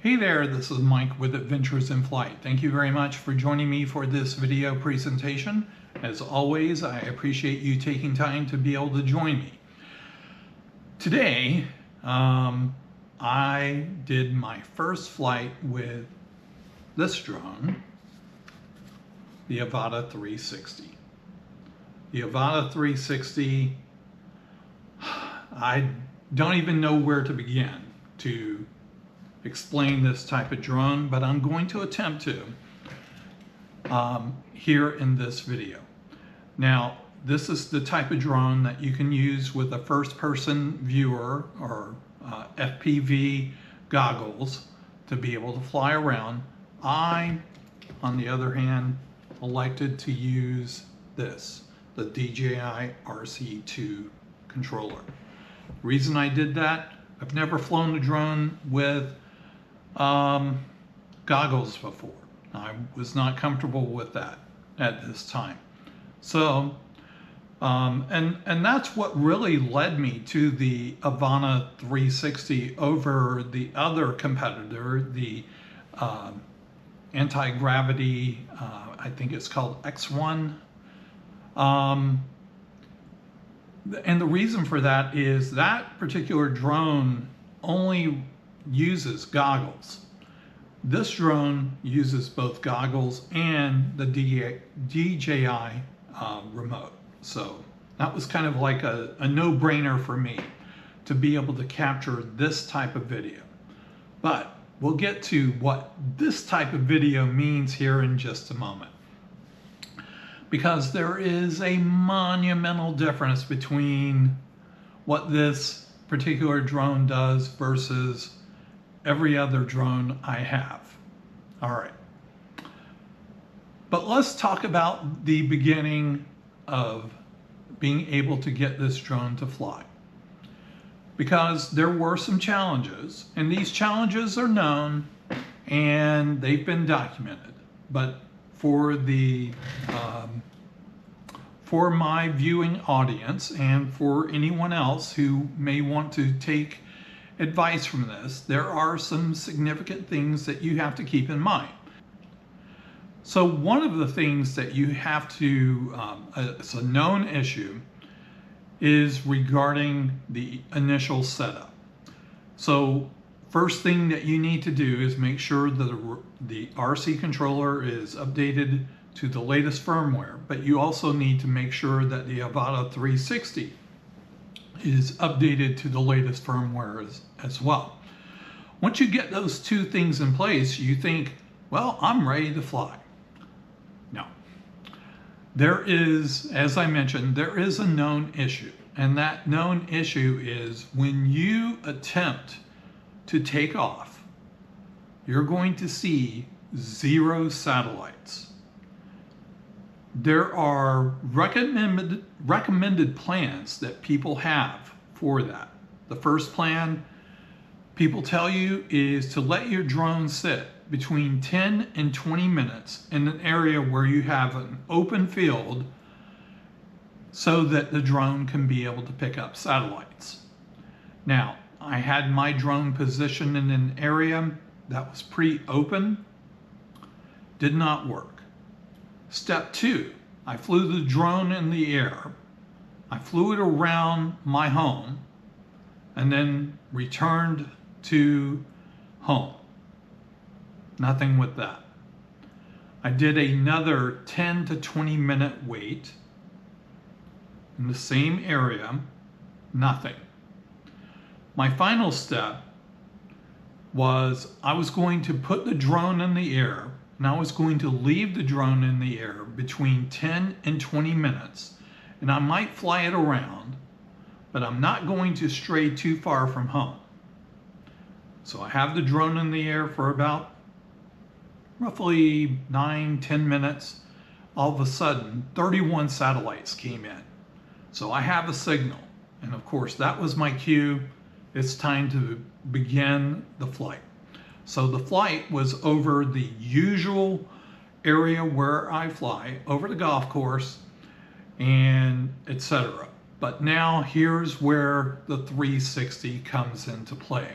Hey there, this is Mike with Adventures in Flight. Thank you very much for joining me for this video presentation. As always, I appreciate you taking time to be able to join me. Today, I did my first flight with this drone, the Avata 360. The Avata 360, I don't even know where to begin to explain this type of drone, but I'm going to attempt to here in this video. Now, this is the type of drone that you can use with a first-person viewer or FPV goggles to be able to fly around. I, on the other hand, elected to use this, the DJI RC2 controller. The reason I did that, I've never flown a drone with goggles before. I was not comfortable with that at this time. So, and that's what really led me to the Avata 360 over the other competitor, the anti-gravity, I think it's called X1. And the reason for that is that particular drone only uses goggles. This drone uses both goggles and the DJI remote. So that was kind of like a no-brainer for me to be able to capture this type of video. But we'll get to what this type of video means here in just a moment, because there is a monumental difference between what this particular drone does versus every other drone I have. All right. But let's talk about the beginning of being able to get this drone to fly, because there were some challenges, and these challenges are known and they've been documented. But for the for my viewing audience and for anyone else who may want to take advice from this, there are some significant things that you have to keep in mind. So one of the things that you have to, it's a known issue, is regarding the initial setup. So first thing that you need to do is make sure that the RC controller is updated to the latest firmware, but you also need to make sure that the Avata 360 is updated to the latest firmware as well. Once you get those two things in place, you think, well, I'm ready to fly. No. There is, as I mentioned, there is a known issue, and that known issue is when you attempt to take off, you're going to see 0 satellites. There are recommended plans that people have for that. The first plan people tell you is to let your drone sit between 10 and 20 minutes in an area where you have an open field so that the drone can be able to pick up satellites. Now, I had my drone positioned in an area that was pretty open, did not work. Step 2, I flew the drone in the air. I flew it around my home and then returned to home. Nothing with that. I did another 10 to 20 minute wait in the same area, nothing. My final step was I was going to put the drone in the air, and I was going to leave the drone in the air between 10 and 20 minutes, and I might fly it around, but I'm not going to stray too far from home. So I have the drone in the air for about roughly 9-10 minutes. All of a sudden, 31 satellites came in. So I have a signal, and of course that was my cue. It's time to begin the flight. So the flight was over the usual area where I fly, over the golf course, and etc. But now here's where the 360 comes into play.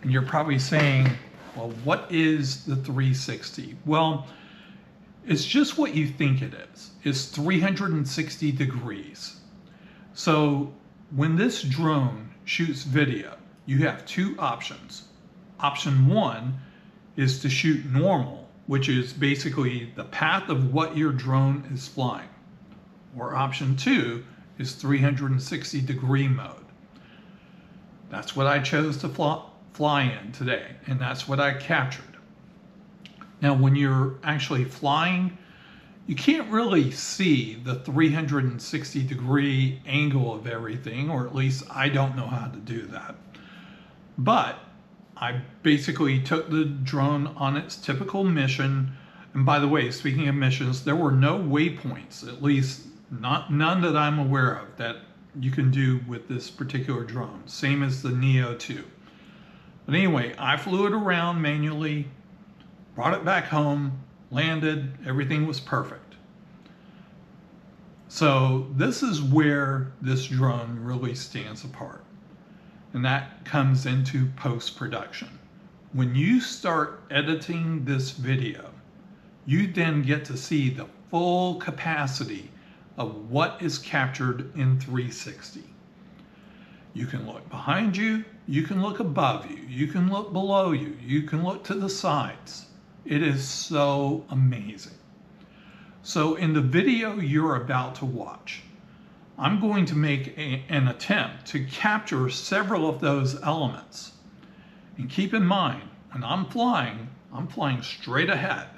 And you're probably saying, Well, what is the 360? Well, it's just what you think it is. It's 360 degrees. So when this drone shoots video, you have two options. Option one is to shoot normal, which is basically the path of what your drone is flying. Or option two is 360 degree mode. That's what I chose to fly in today, and that's what I captured. Now, when you're actually flying, you can't really see the 360 degree angle of everything, or at least I don't know how to do that. But I basically took the drone on its typical mission. And by the way, speaking of missions, there were no waypoints, at least none that I'm aware of, that you can do with this particular drone. Same as the Neo 2. But anyway, I flew it around manually, brought it back home, landed, everything was perfect. So this is where this drone really stands apart. And that comes into post-production. When you start editing this video, you then get to see the full capacity of what is captured in 360. You can look behind you, you can look above you, you can look below you, you can look to the sides. It is so amazing. So in the video you're about to watch, I'm going to make an attempt to capture several of those elements. And keep in mind, when I'm flying straight ahead.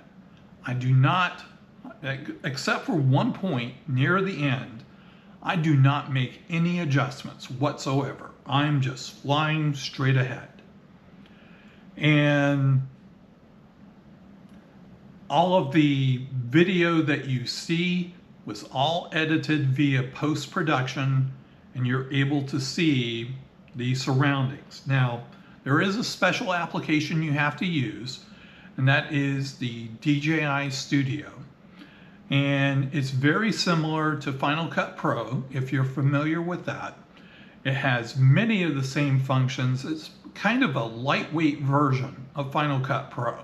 I do not, except for one point near the end, I do not make any adjustments whatsoever. I'm just flying straight ahead. And all of the video that you see was all edited via post-production, and you're able to see the surroundings. Now, there is a special application you have to use, and that is the DJI Studio. And it's very similar to Final Cut Pro, if you're familiar with that. It has many of the same functions. It's kind of a lightweight version of Final Cut Pro,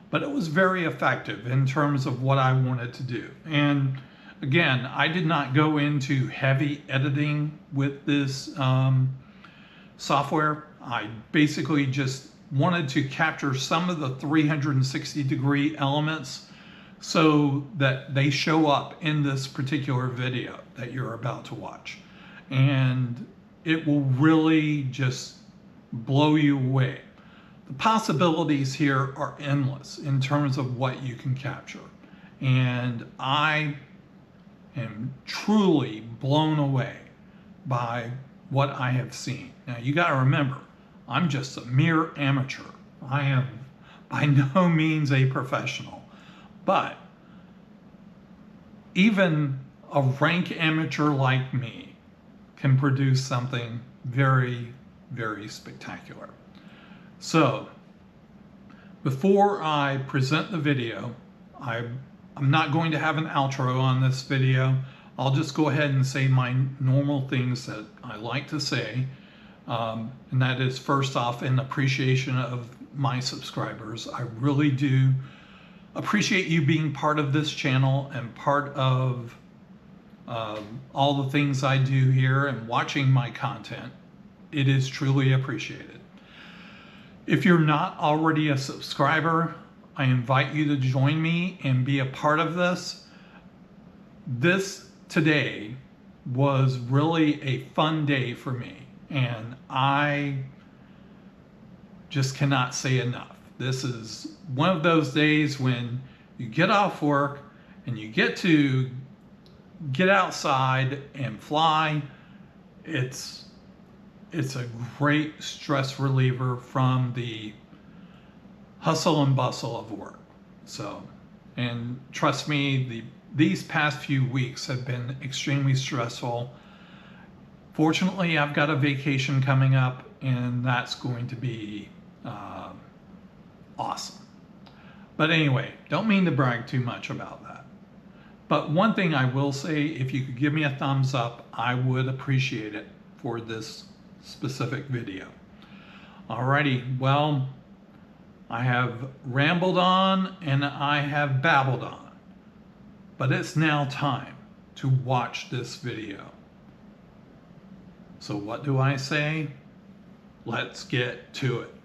but it was very effective in terms of what I wanted to do. And again, I did not go into heavy editing with this software. I basically just wanted to capture some of the 360 degree elements so that they show up in this particular video that you're about to watch. And it will really just blow you away. The possibilities here are endless in terms of what you can capture. And I am truly blown away by what I have seen. Now you got to remember, I'm just a mere amateur. I am by no means a professional. But even a rank amateur like me can produce something very, very spectacular. So before I present the video, I'm not going to have an outro on this video. I'll just go ahead and say my normal things that I like to say. And that is, first off, in appreciation of my subscribers. I really do appreciate you being part of this channel and part of all the things I do here and watching my content. It is truly appreciated. If you're not already a subscriber, I invite you to join me and be a part of this. This today was really a fun day for me, and I just cannot say enough. This is one of those days when you get off work and you get to get outside and fly. It's a great stress reliever from the hustle and bustle of work. So, and trust me, these past few weeks have been extremely stressful. Fortunately, I've got a vacation coming up, and that's going to be awesome. But anyway, don't mean to brag too much about that. But one thing I will say, if you could give me a thumbs up, I would appreciate it for this specific video. Alrighty, well, I have rambled on and I have babbled on, but it's now time to watch this video. So what do I say? Let's get to it.